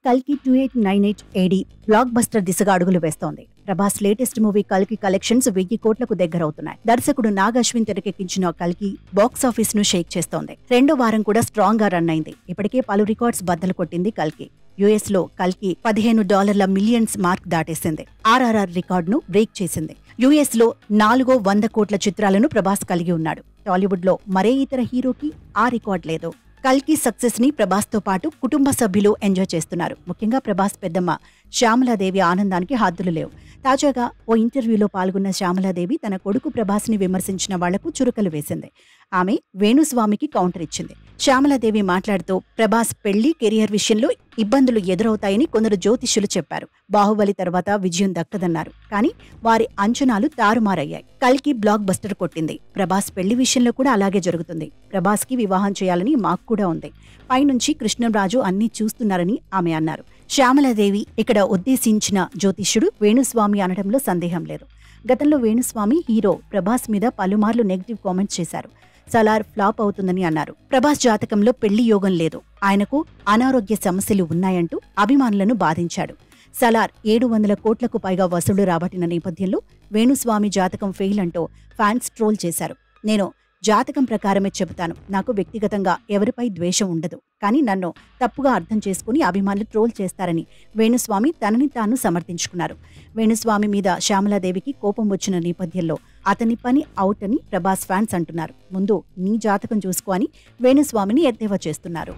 కల్కి 2898 AD block buster దిశగా అడుగులు వేస్తోంది. ప్రభాస్ లేటెస్ట్ మూవీ కల్కి కలెక్షన్స్ 1000 కోట్లకు దగ్గరవుతున్నాయి. దర్శకుడు నాగ్ అశ్విన్ తెరకెక్కించిన కల్కి బాక్సాఫీస్ ను షేక్ చేస్తోంది. రెండో వారం కూడా స్ట్రాంగ్ గా రన్ అయింది. ఇప్పటికే పలు రికార్డ్స్ బద్దలు కొట్టింది కల్కి. యుఎస్ లో కల్కి $15 మిలియన్స్ మార్క్ దాటేసింది. ఆర్ఆర్ఆర్ రికార్డును బ్రేక్ చేసింది. యుఎస్ లో 400 కోట్ల చిత్రాలను ప్రభాస్ కలిగి ఉన్నాడు. టాలీవుడ్ లో మరే ఇతర హీరోకి ఆ రికార్డ్ లేదు. కల్కి సక్సెస్ ని ప్రభాస్ తో పాటు కుటుంబ సభ్యులు ఎంజాయ్ చేస్తున్నారు. ముఖ్యంగా ప్రభాస్ పెద్దమ్మ శ్యామలాదేవి ఆనందానికి హద్దులు లేవు. తాజాగా ఓ ఇంటర్వ్యూలో పాల్గొన్న శ్యామలాదేవి తన కొడుకు ప్రభాస్ ని విమర్శించిన వాళ్లకు చురుకలు వేసింది. ఆమె వేణుస్వామికి కౌంటర్ ఇచ్చింది. శ్యామలాదేవి మాట్లాడుతూ ప్రభాస్ పెళ్లి, కెరియర్ విషయంలో ఇబ్బందులు ఎదురవుతాయని కొందరు జ్యోతిష్యులు చెప్పారు. బాహుబలి తర్వాత విజయం దక్కదన్నారు. కానీ వారి అంచనాలు తారుమారయ్యాయి. కల్కి బ్లాక్ బస్టర్ కొట్టింది. ప్రభాస్ పెళ్లి విషయంలో కూడా అలాగే జరుగుతుంది. ప్రభాస్ కి వివాహం చేయాలని మాకు కూడా ఉంది. పైనుంచి కృష్ణంరాజు అన్నీ చూస్తున్నారని ఆమె అన్నారు. శ్యామలాదేవి ఇక్కడ ఉద్దేశించిన జ్యోతిష్యుడు వేణుస్వామి అనడంలో సందేహం లేదు. గతంలో వేణుస్వామి హీరో ప్రభాస్ మీద పలుమార్లు నెగిటివ్ కామెంట్స్ చేశారు. సలార్ ఫ్లాప్ అవుతుందని అన్నారు. ప్రభాస్ జాతకంలో పెళ్లి యోగం లేదు, ఆయనకు అనారోగ్య సమస్యలు ఉన్నాయంటూ అభిమానులను బాధించాడు. సలార్ 700 కోట్లకు పైగా వసూళ్లు రాబట్టిన నేపథ్యంలో వేణుస్వామి జాతకం ఫెయిల్ అంటూ ఫ్యాన్స్ ట్రోల్ చేశారు. నేను జాతకం ప్రకారమే చెబుతాను, నాకు వ్యక్తిగతంగా ఎవరిపై ద్వేషం ఉండదు, కానీ నన్ను తప్పుగా అర్థం చేసుకుని అభిమానులు ట్రోల్ చేస్తారని వేణుస్వామి తనని తాను సమర్థించుకున్నారు. వేణుస్వామి మీద శ్యామలాదేవికి కోపం వచ్చిన నేపథ్యంలో అతని పని అవుట్ అని ప్రభాస్ ఫ్యాన్స్ అంటున్నారు. ముందు నీ జాతకం చూసుకో అని వేణుస్వామిని ఎద్దేవా చేస్తున్నారు.